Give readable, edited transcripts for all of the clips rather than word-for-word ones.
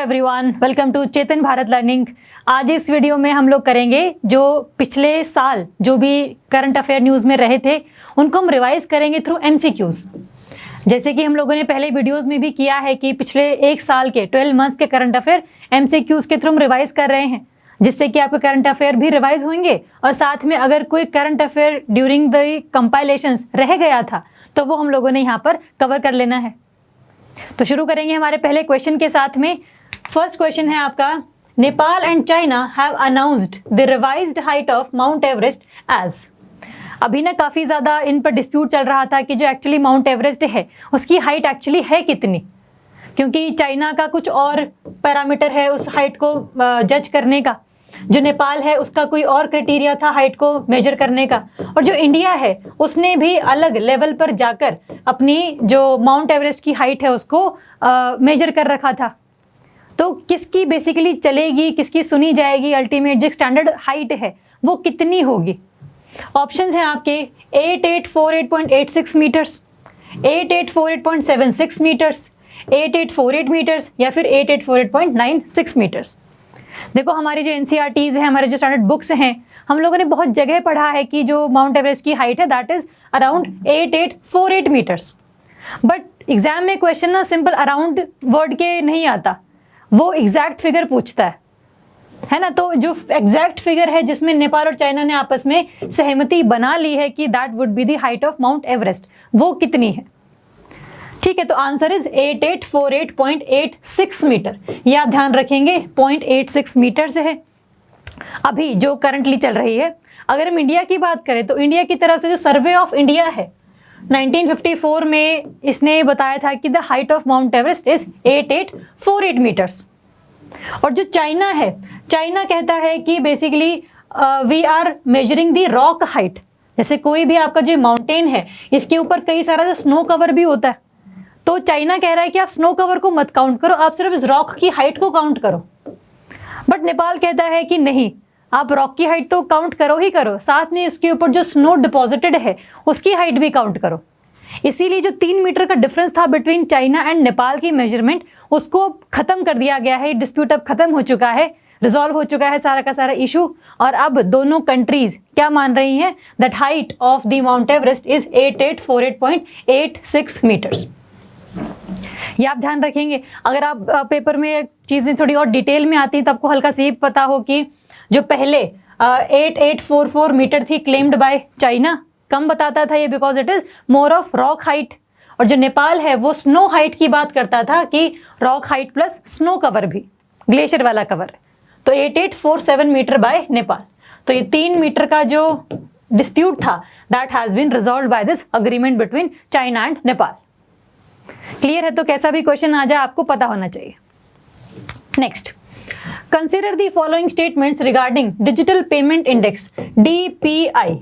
Everyone, welcome to Chetan Bharat learning. आज इस video में हम लोग करेंगे जो पिछले साल जो भी करंट अफेयर न्यूज़ में रहे थे उनको हम रिवाइज करेंगे थ्रू एमसीक्यूज़। जैसे कि हम लोगों ने पहले वीडियोस में भी किया है कि पिछले एक साल के 12 मंथ्स के करंट अफेयर एमसीक्यूज़ के थ्रू हम रिवाइज कर रहे हैं, जिससे कि आपके करंट अफेयर भी रिवाइज होंगे और साथ में अगर कोई current affair during the compilations रह गया था तो वो हम लोगों ने यहाँ पर कवर कर लेना है। तो शुरू करेंगे हमारे पहले क्वेश्चन के साथ में। फर्स्ट क्वेश्चन है आपका, Nepal and China have announced the revised height of Mount Everest as. अभी ना काफ़ी ज़्यादा इन पर डिस्प्यूट चल रहा था कि जो एक्चुअली माउंट एवरेस्ट है उसकी हाइट एक्चुअली है कितनी, क्योंकि चाइना का कुछ और पैरामीटर है उस हाइट को जज करने का, जो नेपाल है उसका कोई और क्राइटेरिया था हाइट को मेजर करने का, और जो इंडिया है उसने भी अलग लेवल पर जाकर अपनी जो माउंट एवरेस्ट की हाइट है उसको मेजर कर रखा था। तो किसकी बेसिकली चलेगी, किसकी सुनी जाएगी, अल्टीमेट जो स्टैंडर्ड हाइट है वो कितनी होगी? ऑप्शंस हैं आपके 8848.86 मीटर्स, 8848.76 मीटर्स, 8848 मीटर्स या फिर 8848.96 मीटर्स। देखो हमारी जो एनसीईआरटीज है, हमारे जो स्टैंडर्ड बुक्स हैं, हम लोगों ने बहुत जगह पढ़ा है कि जो माउंट एवरेस्ट की हाइट है that is around 8848 metres. But exam में क्वेश्चन ना सिंपल अराउंड वर्ड के नहीं आता, वो एग्जैक्ट फिगर पूछता है ना। तो जो एग्जैक्ट फिगर है जिसमें नेपाल और चाइना ने आपस में सहमति बना ली है कि that would be the height of Mount Everest, वो कितनी है? ठीक है, तो आंसर इज 8848.86 मीटर। ये आप ध्यान रखेंगे, 0.86 मीटर से है अभी जो करंटली चल रही है। अगर हम इंडिया की बात करें तो इंडिया की तरफ से जो सर्वे ऑफ इंडिया है 1954 में इसने बताया था कि the height of Mount Everest is 8848 metres. और जो चाइना है, चाइना कहता है कि basically we are measuring the rock height. जैसे कोई भी आपका जो माउंटेन है इसके ऊपर कई सारा जो स्नो कवर भी होता है, तो चाइना कह रहा है कि आप स्नो कवर को मत काउंट करो, आप सिर्फ इस रॉक की हाइट को काउंट करो। बट नेपाल कहता है कि नहीं, आप रॉक की हाइट तो काउंट करो ही करो, साथ में इसके ऊपर जो स्नो डिपॉजिटेड है उसकी हाइट भी काउंट करो। इसीलिए जो 3 मीटर का डिफरेंस था बिटवीन चाइना एंड नेपाल की मेजरमेंट, उसको खत्म कर दिया गया है। डिस्प्यूट अब खत्म हो चुका है, रिजॉल्व हो चुका है सारा का सारा इशू। और अब दोनों कंट्रीज क्या मान रही हैं? That height of the Mount Everest is 8848.86 metres. ये आप ध्यान रखेंगे। अगर आप पेपर में चीज़ें थोड़ी और डिटेल में आती हैं तो आपको हल्का सी पता हो कि जो पहले 8844 मीटर थी क्लेम्ड बाय चाइना, कम बताता था ये because it is more of rock height, और जो नेपाल है वो स्नो हाइट की बात करता था कि rock height plus snow cover भी, ग्लेशियर वाला कवर। तो 8847 मीटर बाय नेपाल। तो ये 3 मीटर का जो डिस्प्यूट था that has been resolved by this agreement between China and Nepal. Clear है? तो कैसा भी क्वेश्चन आ जाए आपको पता होना चाहिए। Next, consider the following statements regarding digital payment index DPI।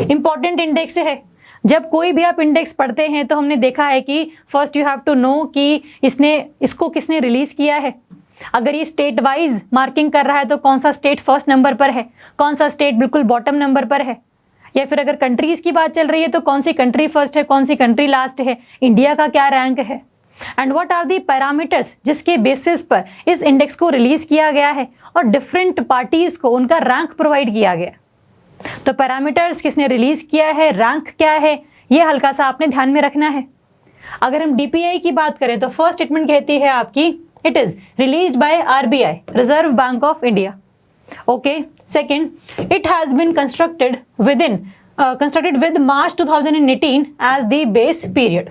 Important index है। जब कोई भी आप इंडेक्स पढ़ते हैं तो हमने देखा है कि first you have to know कि इसको किसने रिलीज किया है। अगर ये स्टेट वाइज मार्किंग कर रहा है तो कौन सा स्टेट फर्स्ट नंबर पर है, कौन सा स्टेट बिल्कुल बॉटम नंबर पर है, या फिर अगर कंट्रीज की बात चल रही है तो कौन सी कंट्री फर्स्ट है, कौन सी कंट्री लास्ट है, इंडिया का क्या रैंक है, and what are the parameters जिसके बेसिस पर इस इंडेक्स को रिलीज किया गया है और डिफरेंट पार्टीज को उनका रैंक प्रोवाइड किया गया। तो पैरामीटर्स किसने रिलीज किया है, रैंक क्या है, ये हल्का सा आपने ध्यान में रखना है। अगर हम DPI की बात करें तो फर्स्ट स्टेटमेंट कहती है आपकी it is released bye RBI, reserve bank of India. Okay. Second, it has been constructed with March 2018 as the base period.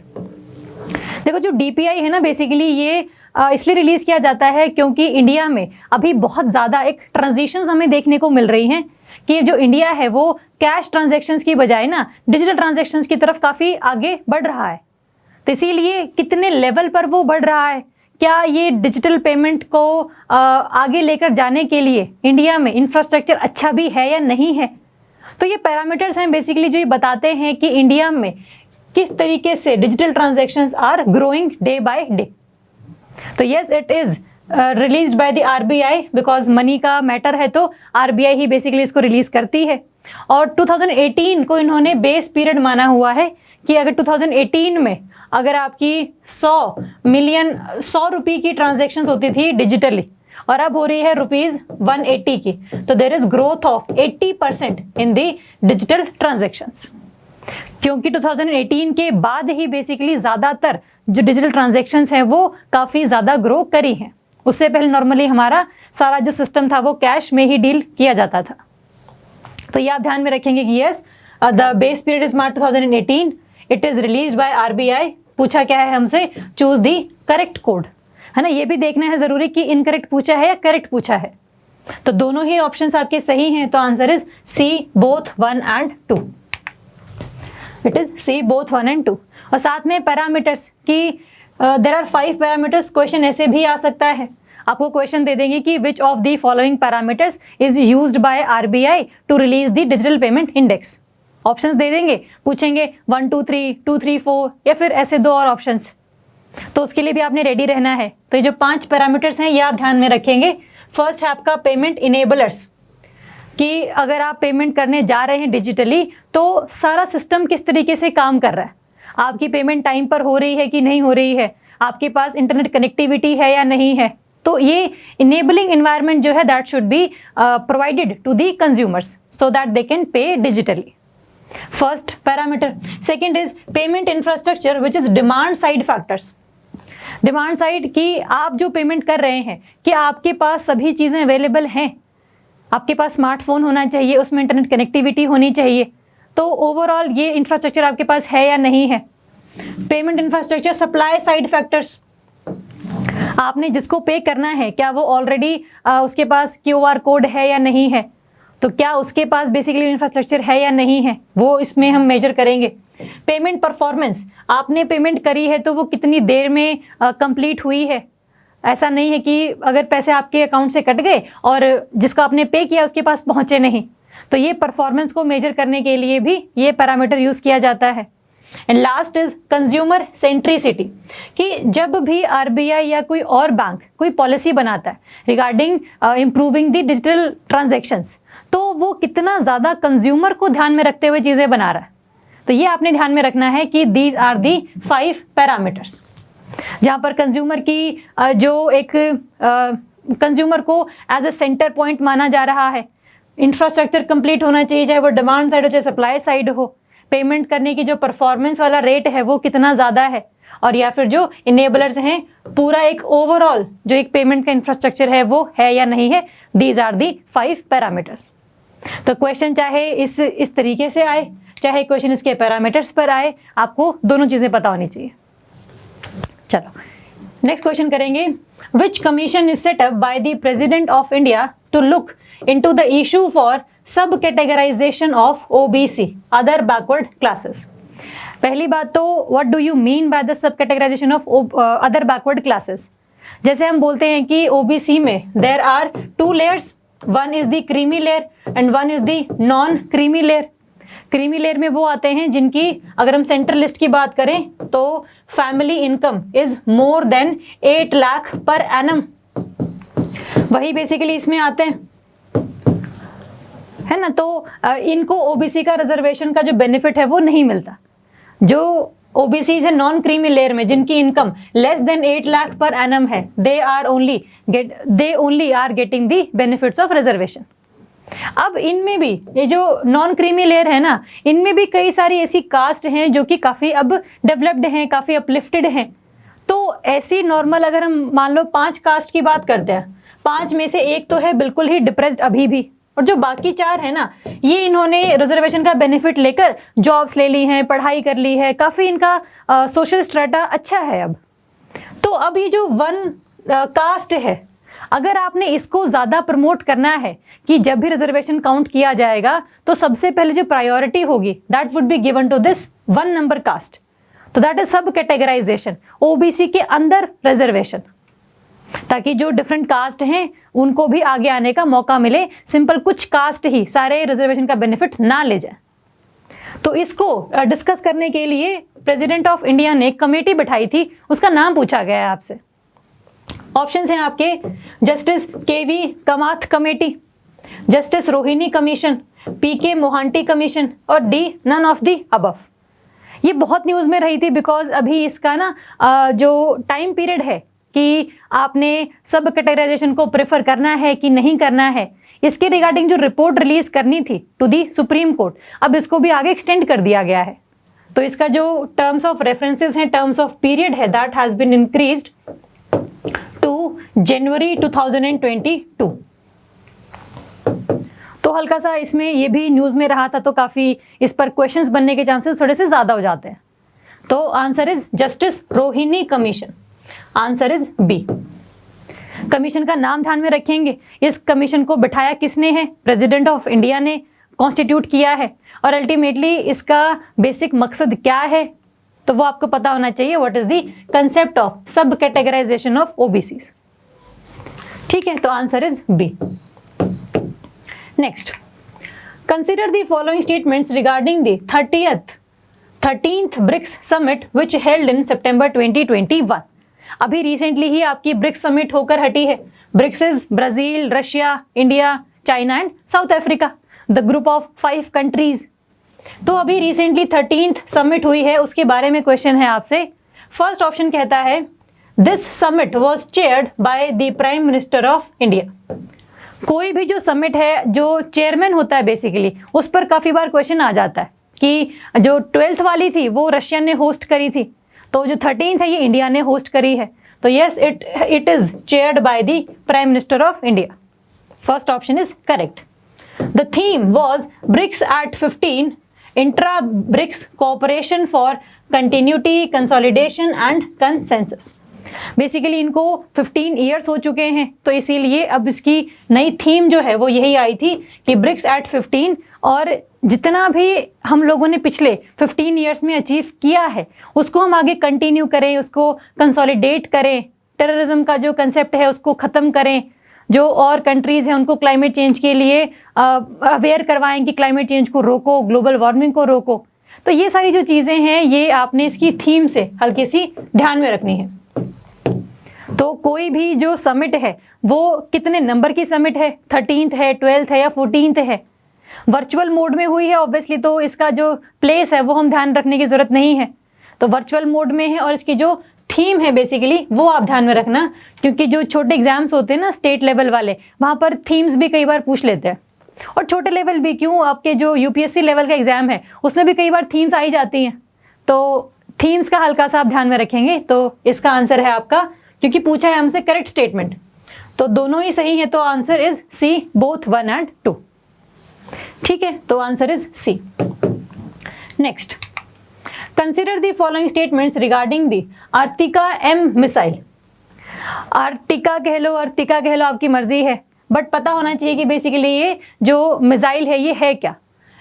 देखो जो DPI है ना बेसिकली ये इसलिए रिलीज किया जाता है क्योंकि इंडिया में अभी बहुत ज़्यादा एक ट्रांजिशंस हमें देखने को मिल रही हैं कि जो इंडिया है वो कैश ट्रांजैक्शंस की बजाय ना डिजिटल ट्रांजैक्शंस की तरफ काफ़ी आगे बढ़ रहा है। तो इसीलिए कितने लेवल पर वो बढ़ रहा है, क्या ये डिजिटल पेमेंट को आगे लेकर जाने के लिए इंडिया में इंफ्रास्ट्रक्चर अच्छा भी है या नहीं है। तो ये पैरामीटर्स हैं बेसिकली जो ये बताते हैं कि इंडिया में किस तरीके से digital transactions are growing day by day. तो yes, it is released by the RBI because money का मैटर है तो RBI ही बेसिकली इसको रिलीज करती है। और 2018 को इन्होंने बेस पीरियड माना हुआ है कि अगर 2018 में अगर आपकी 100 रुपए की ट्रांजेक्शन होती थी डिजिटली और अब हो रही है ₹180 की, तो there is growth of 80% in the digital transactions. क्योंकि 2018 के बाद ही बेसिकली ज़्यादातर जो डिजिटल ट्रांजेक्शंस हैं वो काफ़ी ज़्यादा ग्रो करी हैं। उससे पहले नॉर्मली हमारा सारा जो सिस्टम था वो कैश में ही डील किया जाता था। तो ये आप ध्यान में रखेंगे कि yes the base period is March 2018, it is release by RBI. पूछा क्या है हमसे, चूज दी करेक्ट कोड, है ना। ये भी देखना है जरूरी कि इनकरेक्ट पूछा है या करेक्ट पूछा है। तो दोनों ही ऑप्शंस आपके सही हैं, तो answer is C both 1 and 2। It is C both 1 and 2। और साथ में पैरामीटर्स की देयर आर 5 पैरामीटर्स। क्वेश्चन ऐसे भी आ सकता है, आपको क्वेश्चन दे देंगे कि which of the following parameters is used by RBI to release the digital payment index. Options दे देंगे, पूछेंगे 1 2 3 2 3 4 या फिर ऐसे 2 और ऑप्शंस। तो उसके लिए भी आपने रेडी रहना है। तो ये जो 5 पैरामीटर्स हैं ये आप ध्यान में रखेंगे। फर्स्ट है आपका पेमेंट इनेबलर्स, कि अगर आप पेमेंट करने जा रहे हैं डिजिटली तो सारा सिस्टम किस तरीके से काम कर रहा है, आपकी पेमेंट टाइम पर हो रही है कि नहीं हो रही है, आपके पास इंटरनेट कनेक्टिविटी है या नहीं है। तो ये इनेबलिंग एनवायरनमेंट जो है that should be provided to the consumers so that they can pay digitally. First parameter. Second is payment infrastructure which is demand side factors. Demand side कि आप जो पेमेंट कर रहे हैं कि आपके पास सभी चीज़ें अवेलेबल हैं, आपके पास स्मार्टफोन होना चाहिए, उसमें इंटरनेट कनेक्टिविटी होनी चाहिए। तो ओवरऑल ये इंफ्रास्ट्रक्चर आपके पास है या नहीं है। Payment infrastructure supply side factors, आपने जिसको पे करना है क्या वो ऑलरेडी उसके पास QR कोड है या नहीं है, तो क्या उसके पास बेसिकली इंफ्रास्ट्रक्चर है या नहीं है, वो इसमें हम मेजर करेंगे। पेमेंट परफॉर्मेंस, आपने पेमेंट करी है तो वो कितनी देर में कंप्लीट हुई है। ऐसा नहीं है कि अगर पैसे आपके अकाउंट से कट गए और जिसको आपने पे किया उसके पास पहुंचे नहीं। तो ये परफॉर्मेंस को मेजर करने के लिए भी ये पैरामीटर यूज किया जाता है। And last is consumer centricity, कि जब भी आरबीआई या कोई और बैंक कोई पॉलिसी बनाता है regarding improving the digital transactions, तो वो कितना ज़्यादा कंज्यूमर को ध्यान में रखते हुए चीज़ें बना रहा है। तो ये आपने ध्यान में रखना है कि दीज आर दी 5 पैरामीटर्स, जहाँ पर कंज्यूमर की जो एक कंज्यूमर को एज ए सेंटर पॉइंट माना जा रहा है। इंफ्रास्ट्रक्चर कंप्लीट होना चाहिए, चाहे वो डिमांड साइड हो चाहे सप्लाई साइड हो। पेमेंट करने की जो परफॉर्मेंस वाला रेट है वो कितना ज़्यादा है, और या फिर जो इनेबलर्स हैं पूरा एक ओवरऑल जो एक पेमेंट का इंफ्रास्ट्रक्चर है वो है या नहीं है। These are the 5 parameters. तो क्वेश्चन चाहे इस तरीके से आए, चाहे क्वेश्चन इसके पैरामीटर्स पर आए, आपको दोनों चीज़ें पता होनी चाहिए। चलो नेक्स्ट क्वेश्चन करेंगे। Which commission is set up by the president of India to look into the issue for sub categorization of OBC other backward classes. पहली बात तो what do you mean by the sub categorization of other backward classes. जैसे हम बोलते हैं कि OBC में there are 2 layers, one is the creamy layer and one is the non creamy layer. Creamy layer में वो आते हैं जिनकी अगर हम सेंट्रल लिस्ट की बात करें तो family income is more than 8 lakh per annum, वही बेसिकली इसमें आते हैं, है ना। तो इनको OBC का रिजर्वेशन का जो बेनिफिट है वो नहीं मिलता। जो OBC है नॉन क्रीमी लेयर में जिनकी income less than 8 lakh per annum है, they only are getting the benefits of reservation. अब इनमें भी ये जो नॉन क्रीमी लेयर है ना, इनमें भी कई सारी ऐसी कास्ट हैं जो कि काफ़ी अब डेवलप्ड हैं, काफ़ी अपलिफ्टेड हैं। तो ऐसी नॉर्मल अगर हम मान लो 5 कास्ट की बात करते हैं, 5 में से एक तो है बिल्कुल ही डिप्रेस्ड अभी भी, और जो बाकी 4 है ना ये इन्होंने रिजर्वेशन का बेनिफिट लेकर जॉब्स ले ली हैं, पढ़ाई कर ली है, काफ़ी इनका सोशल स्ट्रेटा अच्छा है अब। तो अब ये जो 1 कास्ट है, अगर आपने इसको ज़्यादा प्रमोट करना है कि जब भी रिजर्वेशन काउंट किया जाएगा तो सबसे पहले जो प्रायोरिटी होगी that would be given to this 1 number caste. तो that is sub categorisation, OBC के अंदर रिजर्वेशन, ताकि जो डिफरेंट कास्ट हैं उनको भी आगे आने का मौका मिले। सिंपल कुछ कास्ट ही सारे रिजर्वेशन का बेनिफिट ना ले जाए। तो इसको डिस्कस करने के लिए प्रेसिडेंट ऑफ इंडिया ने एक कमेटी बिठाई थी, उसका नाम पूछा गया है आपसे। ऑप्शंस हैं आपके justice KV Kamath committee, justice Rohini commission, PK Mohanty commission और D none of the above. ये बहुत न्यूज़ में रही थी बिकॉज अभी इसका ना जो टाइम पीरियड है कि आपने सब कैटेगराइजेशन को प्रेफर करना है कि नहीं करना है, इसके रिगार्डिंग जो रिपोर्ट रिलीज करनी थी टू दी सुप्रीम कोर्ट, अब इसको भी आगे एक्सटेंड कर दिया गया है। तो इसका जो टर्म्स ऑफ रेफरेंसेस हैं, टर्म्स ऑफ पीरियड है, that has been increased to January 2022। तो हल्का सा इसमें ये भी न्यूज में रहा था, तो काफी इस पर क्वेश्चंस बनने के चांसेस थोड़े से ज्यादा हो जाते हैं। तो answer is justice Rohini commission, answer is B. Commission का नाम ध्यान में रखेंगे, इस कमीशन को बिठाया किसने है? प्रेसिडेंट ऑफ इंडिया ने कॉन्स्टिट्यूट किया है। और अल्टीमेटली इसका बेसिक मकसद क्या है तो वो आपको पता होना चाहिए, what is the concept of sub categorization of OBCs. ठीक है, तो answer is B. Next, consider the following statements regarding the 13th BRICS summit which held in September 2021। अभी रिसेंटली ही आपकी ब्रिक्स समिट होकर हटी है। BRICS is Brazil, Russia, India, China and South Africa, the group of 5 countries. तो अभी recently 13th summit हुई है, उसके बारे में क्वेश्चन है आपसे। फर्स्ट ऑप्शन कहता है this summit was chaired by the prime minister of India. कोई भी जो समिट है, जो चेयरमैन होता है बेसिकली, उस पर काफी बार क्वेश्चन आ जाता है कि जो 12th वाली थी वो रशिया ने होस्ट करी थी, तो जो 13th है ये इंडिया ने होस्ट करी है। तो yes, it is chaired by the prime minister of India. First option is correct. The theme was BRICS at 15, intra BRICS cooperation for continuity, consolidation and consensus. Basically इनको 15 years हो चुके हैं, तो इसीलिए अब इसकी नई थीम जो है वो यही आई थी कि ब्रिक्स एट 15, और जितना भी हम लोगों ने पिछले 15 ईयर्स में अचीव किया है उसको हम आगे कंटिन्यू करें, उसको कंसोलिडेट करें, टेररिज्म का जो कंसेप्ट है उसको ख़त्म करें, जो और कंट्रीज़ हैं उनको क्लाइमेट चेंज के लिए अवेयर करवाएं कि क्लाइमेट चेंज को रोको, ग्लोबल वार्मिंग को रोको। तो ये सारी जो चीज़ें हैं ये आपने इसकी थीम से हल्की सी ध्यान में रखनी है। तो कोई भी जो समिट है वो कितने नंबर की समिट है, 13th है, 12th है या 14th है, वर्चुअल मोड में हुई है ऑब्वियसली, तो इसका जो प्लेस है वो हम ध्यान रखने की जरूरत नहीं है। तो वर्चुअल मोड में है और इसकी जो थीम है बेसिकली वो आप ध्यान में रखना, क्योंकि जो छोटे एग्जाम्स होते हैं ना स्टेट लेवल वाले, वहाँ पर थीम्स भी कई बार पूछ लेते हैं। और छोटे लेवल भी क्यों, आपके जो यूपीएससी लेवल का एग्जाम है उसमें भी कई बार थीम्स आई जाती हैं। तो थीम्स का हल्का सा आप ध्यान में रखेंगे। तो इसका आंसर है आपका, क्योंकि पूछा है हमसे करेक्ट स्टेटमेंट, तो दोनों ही सही है, तो answer is C, both 1 and 2। ठीक है, तो answer is C. Next, consider the following statements regarding the Arktika M missile. Arktika कह लो, अर्टिका कह लो, आपकी मर्जी है, बट पता होना चाहिए कि बेसिकली ये जो मिसाइल है ये है क्या।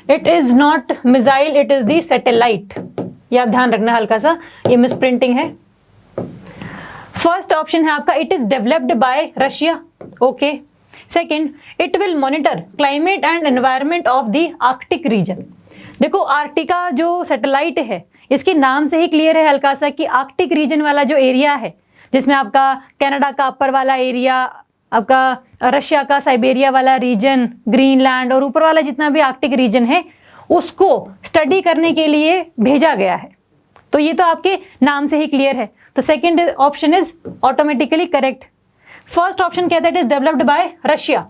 It is not missile, it is the satellite. ये आप ध्यान रखना हल्का सा, ये मिसप्रिंटिंग है। फर्स्ट ऑप्शन है आपका it is developed by Russia, okay. Second, it will monitor climate and environment of the Arctic region. देखो आर्टिका जो सैटेलाइट है इसके नाम से ही क्लियर है हल्का सा कि आर्कटिक रीजन वाला जो एरिया है, जिसमें आपका कनाडा का अपर वाला एरिया, आपका रशिया का साइबेरिया वाला रीजन, ग्रीनलैंड और ऊपर वाला जितना भी आर्कटिक रीजन है उसको स्टडी करने के लिए भेजा गया है। तो ये तो आपके नाम से ही क्लियर है, तो second option is automatically correct. First option कहता है it is developed by Russia.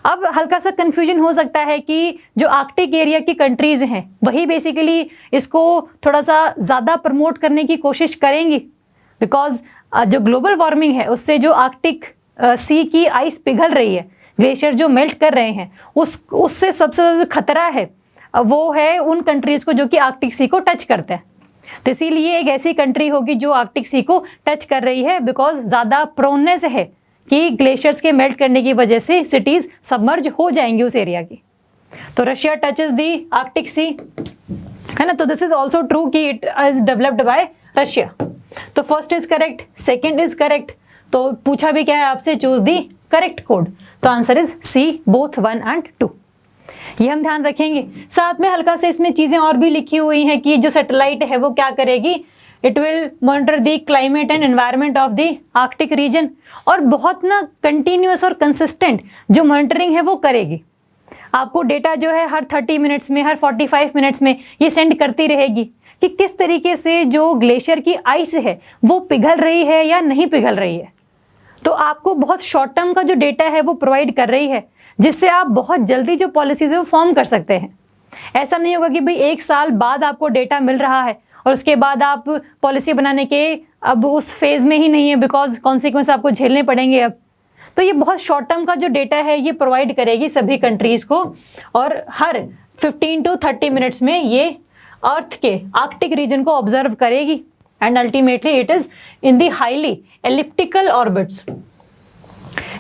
अब हल्का सा कंफ्यूजन हो सकता है कि जो आर्कटिक एरिया की कंट्रीज हैं वही बेसिकली इसको थोड़ा सा ज़्यादा प्रमोट करने की कोशिश करेंगी, बिकॉज जो ग्लोबल वार्मिंग है उससे जो आर्कटिक सी की आइस पिघल रही है, ग्लेशियर जो मेल्ट कर रहे हैं, उससे सबसे ज़्यादा जो खतरा है वो है उन कंट्रीज़ को जो कि आर्कटिक सी को टच करते हैं। तो इसीलिए एक ऐसी कंट्री होगी जो आर्कटिक सी को टच कर रही है, बिकॉज ज़्यादा प्रोननेस है कि ग्लेशियर्स के मेल्ट करने की वजह से सिटीज़ सबमर्ज हो जाएंगी उस एरिया की। तो Russia touches the Arctic sea, है ना, तो दिस इज ऑल्सो ट्रू कि it is developed by Russia. तो first is correct, second is correct. तो पूछा भी क्या है आपसे, चूज दी करेक्ट कोड। तो answer is C, both 1 and 2। ये हम ध्यान रखेंगे। साथ में हल्का से इसमें चीजें और भी लिखी हुई हैं कि जो सैटेलाइट है वो क्या करेगी, it will monitor the climate and environment of the Arctic region, और बहुत ना कंटिन्यूअस और कंसिस्टेंट जो मॉनिटरिंग है वो करेगी। आपको डेटा जो है हर 30 मिनट्स में, हर 45 मिनट्स में ये सेंड करती रहेगी कि किस तरीके से जो ग्लेशियर की आइस है वो पिघल रही है या नहीं पिघल रही है। तो आपको बहुत शॉर्ट टर्म का जो डेटा है वो प्रोवाइड कर रही है, जिससे आप बहुत जल्दी जो पॉलिसीज है वो फॉर्म कर सकते हैं। ऐसा नहीं होगा कि भाई 1 साल बाद आपको डेटा मिल रहा है और उसके बाद आप पॉलिसी बनाने के अब उस फेज में ही नहीं है, बिकॉज कॉन्सिक्वेंस आपको झेलने पड़ेंगे अब। तो ये बहुत शॉर्ट टर्म का जो डेटा है ये प्रोवाइड करेगी सभी कंट्रीज को, और हर 15 to 30 मिनट्स में ये अर्थ के आर्कटिक रीजन को ऑब्जर्व करेगी, and ultimately it is in the highly elliptical orbits.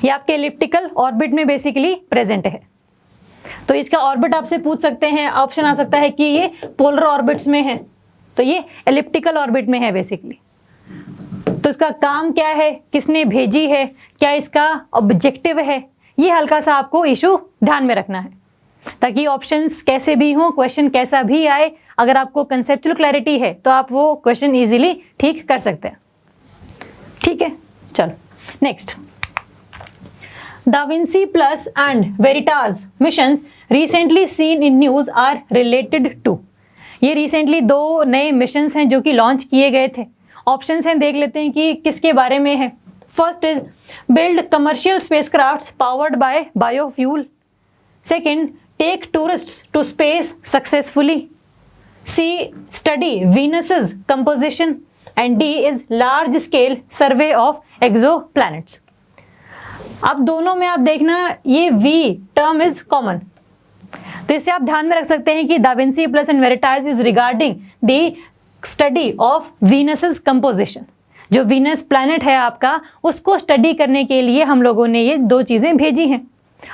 ये आपके एलिप्टिकल ऑर्बिट में बेसिकली प्रेजेंट है। तो इसका ऑर्बिट आपसे पूछ सकते हैं, ऑप्शन आ सकता है कि ये पोलर ऑर्बिट्स में है, तो ये एलिप्टिकल ऑर्बिट में है बेसिकली। तो इसका काम क्या है, किसने भेजी है, क्या इसका ऑब्जेक्टिव है, ये हल्का सा आपको इशू ध्यान में रखना है, ताकि ऑप्शंस कैसे भी हों, क्वेश्चन कैसा भी आए, अगर आपको कंसेप्चुअल क्लैरिटी है तो आप वो क्वेश्चन इजीली ठीक कर सकते हैं। ठीक है, चलो next. Da Vinci Plus and Veritas missions recently seen in news are related to। ये रिसेंटली 2 नए मिशंस हैं जो कि लॉन्च किए गए थे। ऑप्शंस हैं, देख लेते हैं कि किसके बारे में है। First is build commercial spacecrafts powered by biofuel. Second, take tourists to space successfully. C, study वीनस's composition. And D is large scale survey of exoplanets. अब दोनों में आप देखना ये वी टर्म इज कॉमन, तो इसे आप ध्यान में रख सकते हैं कि da Vinci plus and Veritas is regarding the study of वीनस's कंपोजिशन। जो वीनस प्लैनेट है आपका, उसको स्टडी करने के लिए हम लोगों ने ये 2 चीजें भेजी हैं।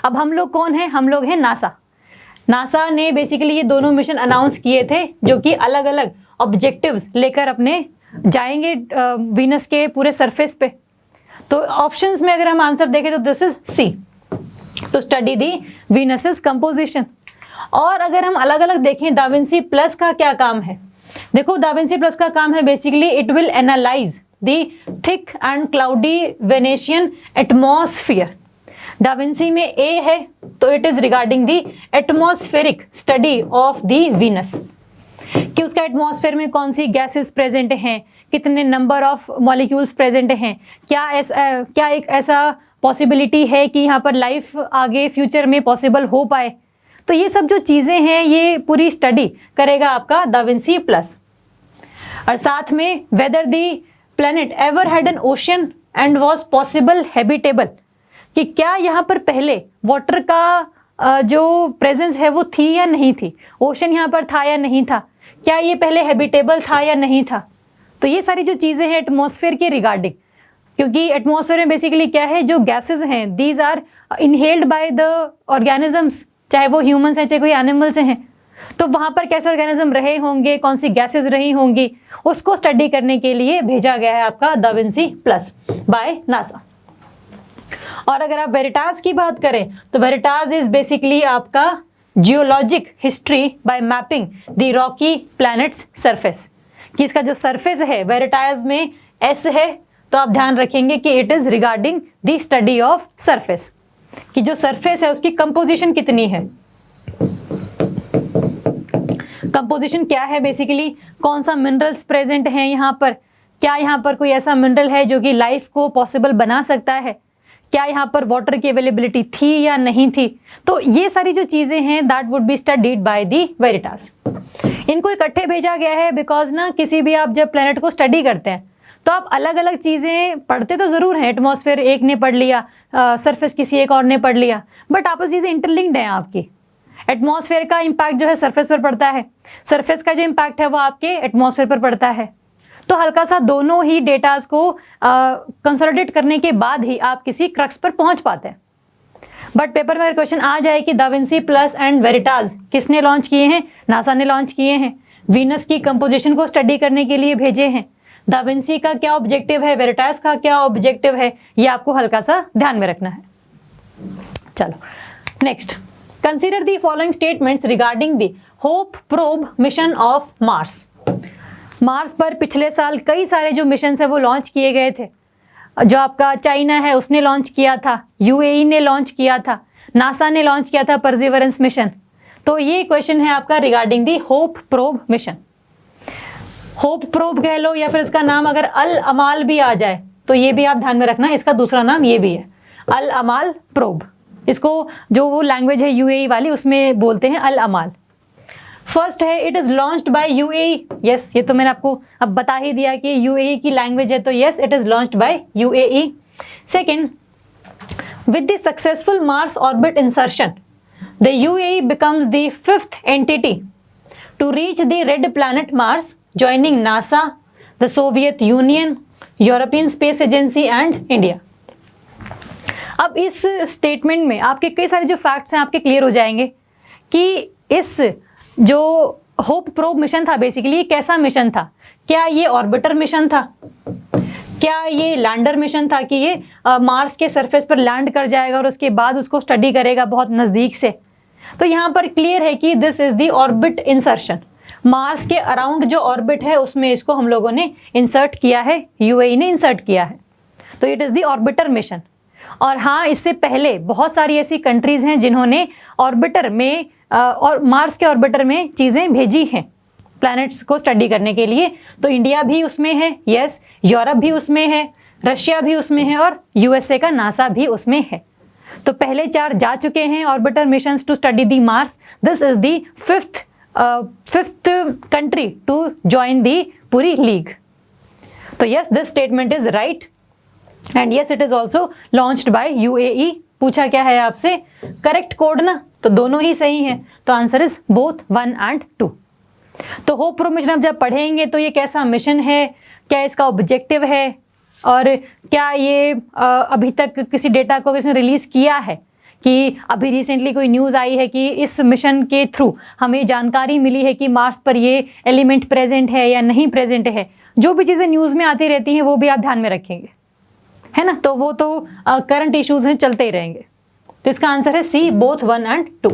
अब हम लोग कौन हैं, हम लोग हैं नासा। नासा ने बेसिकली ये दोनों मिशन अनाउंस किए थे जो कि अलग अलग ऑब्जेक्टिव्स लेकर अपने जाएंगे वीनस के पूरे सरफेस पे। तो ऑप्शंस में अगर हम आंसर देखें तो दिस इज सी, तो स्टडी दी वीनस's कंपोजिशन। और अगर हम अलग अलग देखें दा विंसी प्लस का क्या काम है, देखो दा विंसी प्लस का काम है basically it will analyse the thick and cloudy Venetian atmosphere. Da Vinci में ए है तो it is regarding the atmospheric study of the Venus, कि उसका एटमॉस्फेयर में कौन सी गैसेस प्रेजेंट हैं, कितने नंबर ऑफ मॉलिक्यूल्स प्रेजेंट हैं, क्या एक ऐसा पॉसिबिलिटी है कि यहाँ पर लाइफ आगे फ्यूचर में पॉसिबल हो पाए। तो ये सब जो चीज़ें हैं ये पूरी स्टडी करेगा आपका दा विंसी प्लस। और साथ में weather the planet ever had an ocean and was possible habitable, कि क्या यहाँ पर पहले वाटर का जो प्रेजेंस है वो थी या नहीं थी, ओशन यहाँ पर था या नहीं था, क्या ये पहले हैबिटेबल था या नहीं था। तो ये सारी जो चीज़ें हैं एटमॉस्फेयर के रिगार्डिंग, क्योंकि एटमॉस्फेयर में बेसिकली क्या है, जो गैसेस हैं these are inhaled by the organisms, चाहे वो ह्यूमंस हैं चाहे कोई एनिमल्स हैं, तो वहाँ पर कैसे ऑर्गेनिज्म रहे होंगे, कौन सी गैसेस रही होंगी, उसको स्टडी करने के लिए भेजा गया है आपका दा विंसी प्लस बाय नासा। और अगर आप वेरिटास की बात करें तो वेरिटास इज बेसिकली आपका geologic history by mapping the Rocky planets surface, कि इसका जो सरफेस है वेरिटास में एस है, तो आप ध्यान रखेंगे कि it is regarding the study of surface, कि जो सरफेस है उसकी कंपोजिशन कितनी है। कंपोजिशन क्या है बेसिकली, कौन सा मिनरल्स प्रेजेंट हैं यहाँ पर, क्या यहाँ पर कोई ऐसा मिनरल है जो कि लाइफ को पॉसिबल बना सकता है, क्या यहाँ पर वाटर की अवेलेबिलिटी थी या नहीं थी। तो ये सारी जो चीज़ें हैं that would be studied by the Veritas. इनको इकट्ठे भेजा गया है बिकॉज ना किसी भी आप जब प्लेनेट को स्टडी करते हैं तो आप अलग अलग चीज़ें पढ़ते तो ज़रूर हैं, एटमॉस्फेयर एक ने पढ़ लिया, सरफेस किसी एक और ने पढ़ लिया, बट आपस चीज़ें इंटरलिंक्ड हैं आपकी। एटमॉस्फेयर का इम्पैक्ट जो है सरफेस पर पड़ता है, सरफेस का जो इम्पैक्ट है वो आपके एटमॉस्फेयर पर पड़ता है। तो हल्का सा दोनों ही डेटाज को कंसोलिडेट करने के बाद ही आप किसी क्रक्स पर पहुंच पाते हैं। बट पेपर में क्वेश्चन आ जाए कि da Vinci plus and Veritas किसने लॉन्च किए हैं, नासा ने लॉन्च किए हैं, वीनस की कंपोजिशन को स्टडी करने के लिए भेजे हैं। दा विंसी का क्या ऑब्जेक्टिव है, वेरिटास का क्या ऑब्जेक्टिव है, ये आपको हल्का सा ध्यान में रखना है। चलो next, consider the following statements regarding the hope probe mission of Mars. Mars पर पिछले साल कई सारे जो मिशन है वो लॉन्च किए गए थे। जो आपका चाइना है उसने लॉन्च किया था, यूएई ने लॉन्च किया था, नासा ने लॉन्च किया था परसिवरेंस मिशन। तो ये क्वेश्चन है आपका regarding the hope probe mission. Hope probe कह लो, या फिर इसका नाम अगर अल अमाल भी आ जाए तो ये भी आप ध्यान में रखना, इसका दूसरा नाम ये भी है, अल अमाल प्रोब। इसको जो वो लैंग्वेज है यूएई वाली उसमें बोलते हैं अल अमाल। फर्स्ट है it is launched by UAE, yes ये तो मैंने आपको अब बता ही दिया कि यूएई की लैंग्वेज है, तो yes it is launched by UAE. Second, with the successful Mars orbit insertion, the UAE becomes the fifth entity to reach the red planet Mars, joining NASA, the Soviet Union, European Space Agency and India. अब इस statement में आपके कई सारे जो facts हैं आपके clear हो जाएंगे कि इस जो होप प्रोब मिशन था बेसिकली ये कैसा मिशन था। क्या ये ऑर्बिटर मिशन था, क्या ये लैंडर मिशन था कि ये मार्स के सरफेस पर लैंड कर जाएगा और उसके बाद उसको स्टडी करेगा बहुत नज़दीक से। तो यहाँ पर क्लियर है कि this is the orbit insertion, Mars के अराउंड जो ऑर्बिट है उसमें इसको हम लोगों ने इंसर्ट किया है, यूएई ने इंसर्ट किया है, तो it is the orbiter mission. और हाँ, इससे पहले बहुत सारी ऐसी कंट्रीज़ हैं जिन्होंने ऑर्बिटर में और मार्स के ऑर्बिटर में चीज़ें भेजी हैं प्लैनेट्स को स्टडी करने के लिए। तो इंडिया भी उसमें है, यस, यूरोप भी उसमें है, रशिया भी उसमें है और यूएसए का नासा भी उसमें है। तो पहले 4 जा चुके हैं orbiter missions to study the Mars. This is the fifth country to join the पूरी लीग। तो yes, this statement is right and yes it is also launched by UAE. पूछा क्या है आपसे, करेक्ट कोड ना, तो दोनों ही सही हैं, तो आंसर इज बोथ 1 and 2। तो होप प्रोब मिशन आप जब पढ़ेंगे तो ये कैसा मिशन है, क्या इसका ऑब्जेक्टिव है, और क्या ये अभी तक किसी डेटा को किसने रिलीज़ किया है, कि अभी रिसेंटली कोई न्यूज़ आई है कि इस मिशन के थ्रू हमें जानकारी मिली है कि मार्स पर ये एलिमेंट प्रेजेंट है या नहीं प्रेजेंट है। जो भी चीज़ें न्यूज़ में आती रहती हैं वो भी आप ध्यान में रखेंगे, है ना, तो वो तो करंट इश्यूज हैं, चलते ही रहेंगे। तो इसका आंसर है C, both 1 and 2।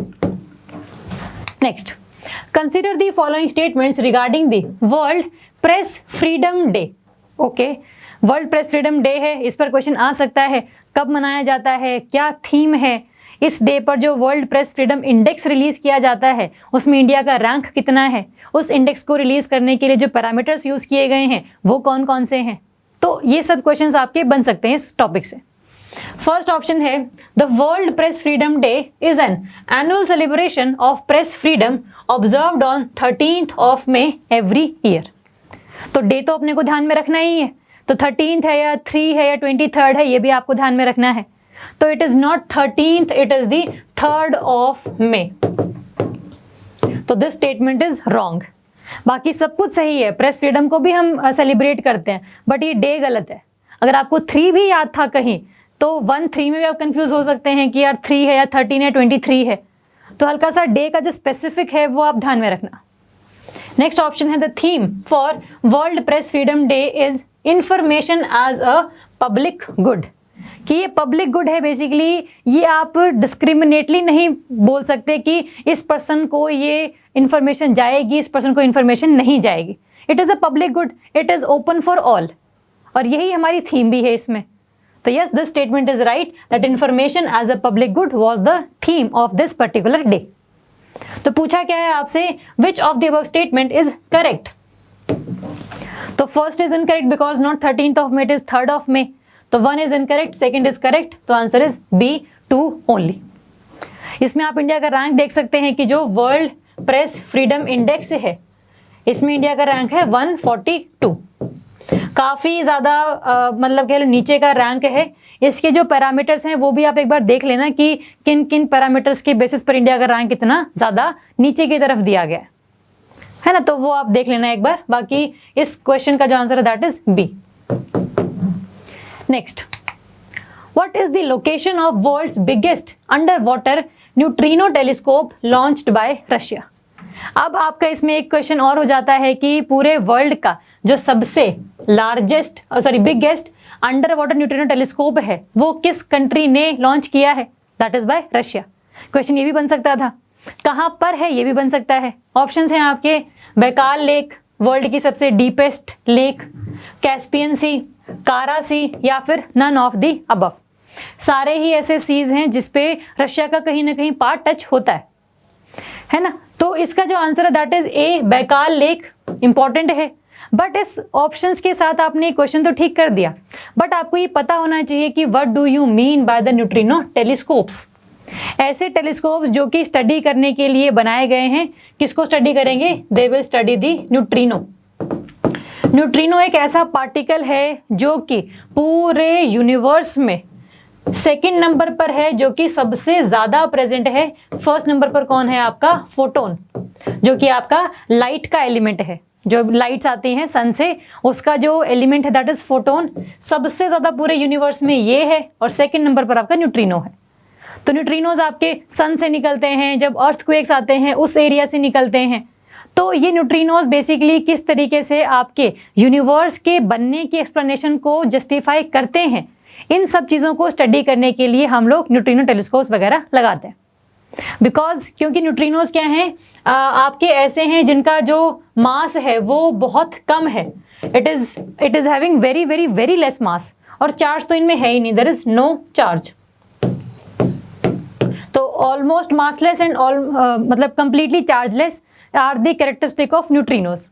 Next, consider the following statements regarding the world press freedom day. Okay, world press freedom day है, इस पर क्वेश्चन आ सकता है, कब मनाया जाता है, क्या थीम है, इस डे पर जो world press freedom index release किया जाता है उसमें इंडिया का रैंक कितना है, उस इंडेक्स को रिलीज करने के लिए जो पैरामीटर्स यूज किए गए हैं वो कौन कौन से हैं। तो ये सब क्वेश्चंस आपके बन सकते हैं इस टॉपिक से। फर्स्ट ऑप्शन है the world press freedom Day is an annual celebration of press freedom observed on 13th of May every year. तो डे तो अपने को ध्यान में रखना ही है, तो 13th है या 3 है या 23rd है, ये भी आपको ध्यान में रखना है। तो it is not 13th, it is the 3rd of May। तो दिस स्टेटमेंट इज रॉन्ग। बाकी सब कुछ सही है, प्रेस फ्रीडम को भी हम सेलिब्रेट करते हैं, बट ये डे गलत है। अगर आपको 3 भी याद था कहीं तो 1-3 में भी आप कंफ्यूज हो सकते हैं कि यार 3 है या 13 है 23 है, तो हल्का सा डे का जो स्पेसिफिक है वो आप ध्यान में रखना। नेक्स्ट ऑप्शन है the theme for World press freedom Day is information as a public good, कि ये पब्लिक गुड है बेसिकली, ये आप डिस्क्रिमिनेटली नहीं बोल सकते कि इस पर्सन को ये इंफॉर्मेशन जाएगी, इस पर्सन को इंफॉर्मेशन नहीं जाएगी। It is a public good, it is open for all, और यही हमारी थीम भी है इसमें। तो yes, this statement is right that information as a public good was the theme of this particular day. तो पूछा क्या है आपसे, which of the above statement is correct. तो first is incorrect because not 13th of May, it is 3rd of May। तो 1 is incorrect, second is correct, तो answer is B 2 only. इसमें आप इंडिया का रैंक देख सकते हैं कि जो वर्ल्ड प्रेस फ्रीडम इंडेक्स है इसमें इंडिया का रैंक है 142, काफ़ी ज़्यादा मतलब कह लो नीचे का रैंक है। इसके जो पैरामीटर्स हैं वो भी आप एक बार देख लेना कि किन किन पैरामीटर्स के बेसिस पर इंडिया का रैंक इतना ज़्यादा नीचे की तरफ दिया गया है ना, तो वो आप देख लेना एक बार। बाकी इस क्वेश्चन का जो आंसर है that is B. Next, what is the location of world's biggest under water neutrino telescope launched by Russia. अब आपका इसमें एक क्वेश्चन और हो जाता है कि पूरे वर्ल्ड का जो सबसे biggest under water neutrino telescope है वो किस कंट्री ने लॉन्च किया है, that is by Russia. Question ये भी बन सकता था, कहाँ पर है ये भी बन सकता है। ऑप्शंस हैं आपके, बैकाल लेक वर्ल्ड की सबसे डीपेस्ट लेक, कैस्पियन सी, कारा सी, या फिर नन ऑफ दी अबव। सारे ही ऐसे सीज हैं जिसपे रशिया का कहीं ना कहीं पार्ट टच होता है ना। तो इसका जो आंसर है that is A, Baikal lake important है। बट इस ऑप्शंस के साथ आपने क्वेश्चन तो ठीक कर दिया, बट आपको ये पता होना चाहिए कि what do you mean by the neutrino telescopes. ऐसे टेलीस्कोप्स जो कि स्टडी करने के लिए बनाए गए हैं, किसको स्टडी करेंगे? They will study the neutrino. Neutrino एक ऐसा पार्टिकल है जो कि पूरे यूनिवर्स में सेकंड नंबर पर है, जो कि सबसे ज्यादा प्रेजेंट है। फर्स्ट नंबर पर कौन है? आपका फोटोन, जो कि आपका लाइट का एलिमेंट है। जो लाइट्स आती हैं सन से, उसका जो एलिमेंट है दैट इज फोटोन। सबसे ज्यादा पूरे यूनिवर्स में ये है, और सेकंड नंबर पर आपका न्यूट्रिनो है। तो न्यूट्रिनोज आपके सन से निकलते हैं, जब अर्थक्वेक्स आते हैं उस एरिया से निकलते हैं। तो ये न्यूट्रिनोज बेसिकली किस तरीके से आपके यूनिवर्स के बनने की एक्सप्लेनेशन को जस्टिफाई करते हैं, इन सब चीज़ों को स्टडी करने के लिए हम लोग न्यूट्रिनो टेलीस्कोप्स वगैरह लगाते हैं। बिकॉज क्योंकि न्यूट्रिनोज क्या हैं, आपके ऐसे हैं जिनका जो मास है वो बहुत कम है। It is having very very very less mass, और चार्ज तो इनमें है ही नहीं, देयर इज नो चार्ज। तो ऑलमोस्ट मासलेस एंड मतलब completely chargeless are the characteristic of neutrinos.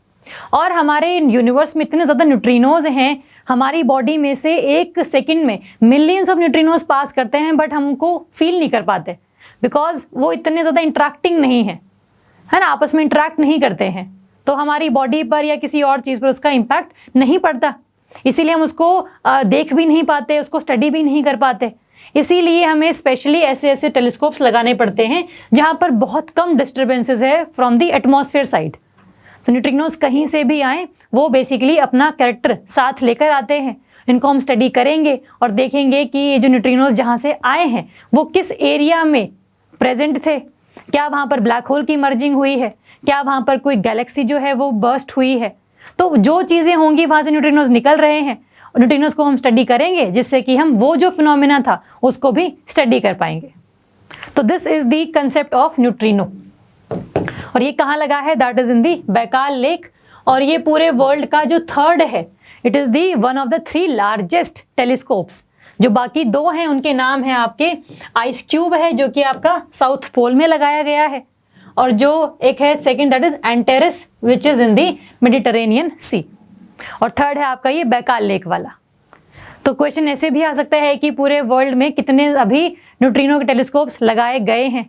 और हमारे यूनिवर्स में इतने ज़्यादा न्यूट्रिनोज हैं, हमारी बॉडी में से एक सेकंड में मिलियंस ऑफ न्यूट्रिनोज पास करते हैं, बट हमको फील नहीं कर पाते बिकॉज वो इतने ज़्यादा इंटरेक्टिंग नहीं है ना, आपस में इंटरेक्ट नहीं करते हैं। तो हमारी बॉडी पर या किसी और चीज़ पर उसका इम्पैक्ट नहीं पड़ता, इसीलिए हम उसको देख भी नहीं पाते, उसको स्टडी भी नहीं कर पाते। इसीलिए हमें स्पेशली ऐसे ऐसे टेलीस्कोप्स लगाने पड़ते हैं जहाँ पर बहुत कम डिस्टर्बेंसेस है फ्रॉम द एटमॉस्फेयर साइड। तो न्यूट्रिनोज कहीं से भी आए, वो बेसिकली अपना कैरेक्टर साथ लेकर आते हैं। इनको हम स्टडी करेंगे और देखेंगे कि ये जो न्यूट्रिनोज जहाँ से आए हैं वो किस एरिया में प्रेजेंट थे, क्या वहाँ पर ब्लैक होल की मर्जिंग हुई है, क्या वहाँ पर कोई गैलेक्सी जो है वो बर्स्ट हुई है। तो जो चीज़ें होंगी वहाँ से न्यूट्रिनोज निकल रहे हैं, न्यूट्रिनोज को हम स्टडी करेंगे जिससे कि हम वो जो फिनोमेना था उसको भी स्टडी कर पाएंगे। तो this is the concept of neutrino. और ये कहाँ लगा है? That is in the Baikal lake. और ये पूरे वर्ल्ड का जो थर्ड है, it is the one of the 3 largest telescopes. जो बाकी 2 हैं उनके नाम है आपके आइस क्यूब है, जो कि आपका साउथ पोल में लगाया गया है, और जो एक है सेकंड दैट इज एंटेरिस which is in the Mediterranean sea, और थर्ड है आपका ये बैकाल लेक वाला। तो क्वेश्चन ऐसे भी आ सकता है कि पूरे वर्ल्ड में कितने अभी न्यूट्रिनो के टेलीस्कोप्स लगाए गए हैं,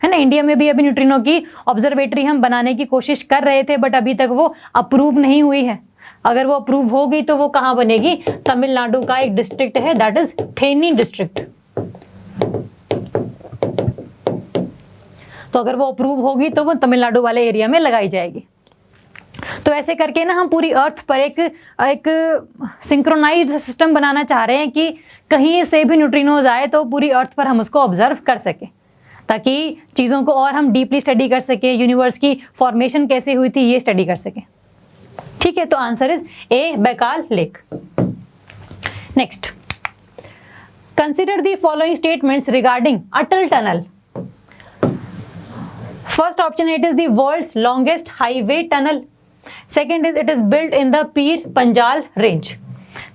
है ना। इंडिया में भी अभी न्यूट्रिनो की ऑब्जर्वेटरी हम बनाने की कोशिश कर रहे थे, बट अभी तक वो अप्रूव नहीं हुई है। अगर वो अप्रूव हो गई तो वो कहाँ बनेगी? तमिलनाडु का एक डिस्ट्रिक्ट है दैट इज थेनी डिस्ट्रिक्ट। तो अगर वो अप्रूव होगी तो वो तमिलनाडु वाले एरिया में लगाई जाएगी। तो ऐसे करके ना हम पूरी अर्थ पर एक सिंक्रोनाइज्ड सिस्टम बनाना चाह रहे हैं कि कहीं से भी न्यूट्रिनोज आए तो पूरी अर्थ पर हम उसको ऑब्जर्व कर सकें, ताकि चीज़ों को और हम डीपली स्टडी कर सकें, यूनिवर्स की फॉर्मेशन कैसे हुई थी ये स्टडी कर सकें। ठीक है, तो answer is A, Baikal lake. Next, consider the following statements regarding Atal tunnel. First option, it is the world's longest highway tunnel. Second is it is built in the Pir Panjal range.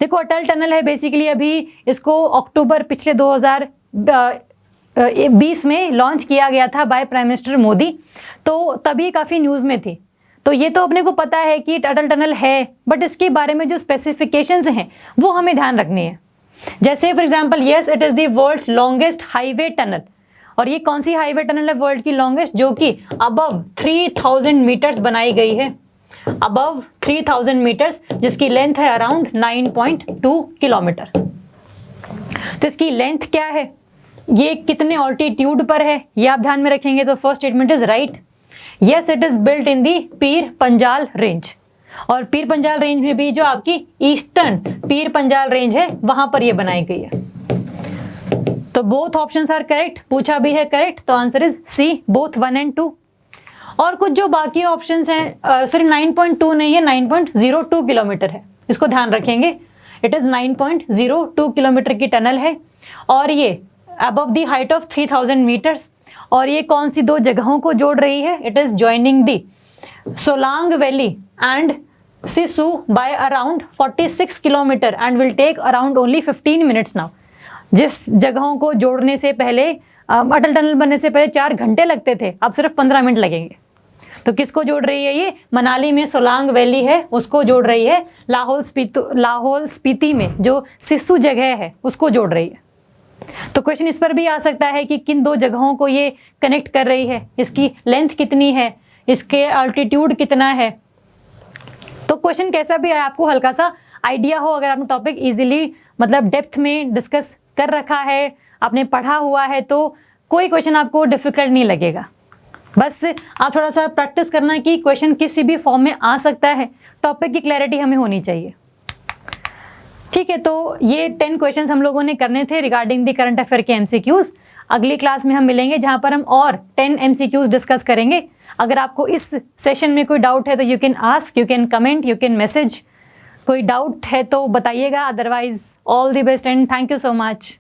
देखो, अटल टनल है basically, अभी इसको अक्टूबर पिछले 2020 में launch किया गया था by prime minister Modi, तो तभी काफ़ी न्यूज़ में थी। तो ये तो अपने को पता है कि अटल टनल है, बट इसके बारे में जो स्पेसिफिकेशंस हैं वो हमें ध्यान रखनी है। जैसे for example, yes it is the world's longest highway tunnel. और ये कौन सी हाईवे टनल है वर्ल्ड की लॉन्गेस्ट? जो कि अबव 3000 मीटर्स बनाई गई है, अबव 3000 मीटर्स, जिसकी लेंथ है अराउंड 9.2 किलोमीटर। तो इसकी लेंथ क्या है, ये कितने ऑल्टीट्यूड पर है, ये आप ध्यान में रखेंगे। तो first statement is right, yes it is built in the Pir Panjal range. और पीर पंजाल रेंज में भी जो आपकी ईस्टर्न पीर पंजाल रेंज है वहां पर ये बनाई गई है। तो बोथ ऑप्शंस आर करेक्ट, पूछा भी है करेक्ट, तो answer is C, both 1 and 2। और कुछ जो बाकी ऑप्शंस हैं, सॉरी 9.2 नहीं है, 9.02 किलोमीटर है, इसको ध्यान रखेंगे। इट इज 9.02 किलोमीटर की टनल है, और ये above the height of 3000 metres. और ये कौन सी 2 जगहों को जोड़ रही है? It is joining the Solang valley and Sissu by around 46 kilometre and will take around only 15 minutes now. जिस जगहों को जोड़ने से पहले अटल टनल बनने से पहले 4 घंटे लगते थे, अब सिर्फ 15 मिनट लगेंगे। तो किसको जोड़ रही है ये? मनाली में सोलांग वैली है उसको जोड़ रही है, लाहौल स्पीति में जो सिस्सू जगह है उसको जोड़ रही है। तो क्वेश्चन इस पर भी आ सकता है कि किन दो जगहों को ये कनेक्ट कर रही है, इसकी लेंथ कितनी है, इसके अल्टीट्यूड कितना है। तो क्वेश्चन कैसा भी है आपको हल्का सा आइडिया हो, अगर आपने टॉपिक इजीली मतलब डेप्थ में डिस्कस कर रखा है, आपने पढ़ा हुआ है, तो कोई क्वेश्चन आपको डिफिकल्ट नहीं लगेगा। बस आप थोड़ा सा प्रैक्टिस करना कि क्वेश्चन किसी भी फॉर्म में आ सकता है, टॉपिक की क्लैरिटी हमें होनी चाहिए। ठीक है, तो ये 10 क्वेश्चंस हम लोगों ने करने थे रिगार्डिंग द करंट अफेयर के एमसीक्यूज। अगली क्लास में हम मिलेंगे जहां पर हम और 10 एमसीक्यूज डिस्कस करेंगे। अगर आपको इस सेशन में कोई डाउट है तो you can ask, you can comment, you can message. कोई डाउट है तो बताइएगा, otherwise all the best and thank you so much.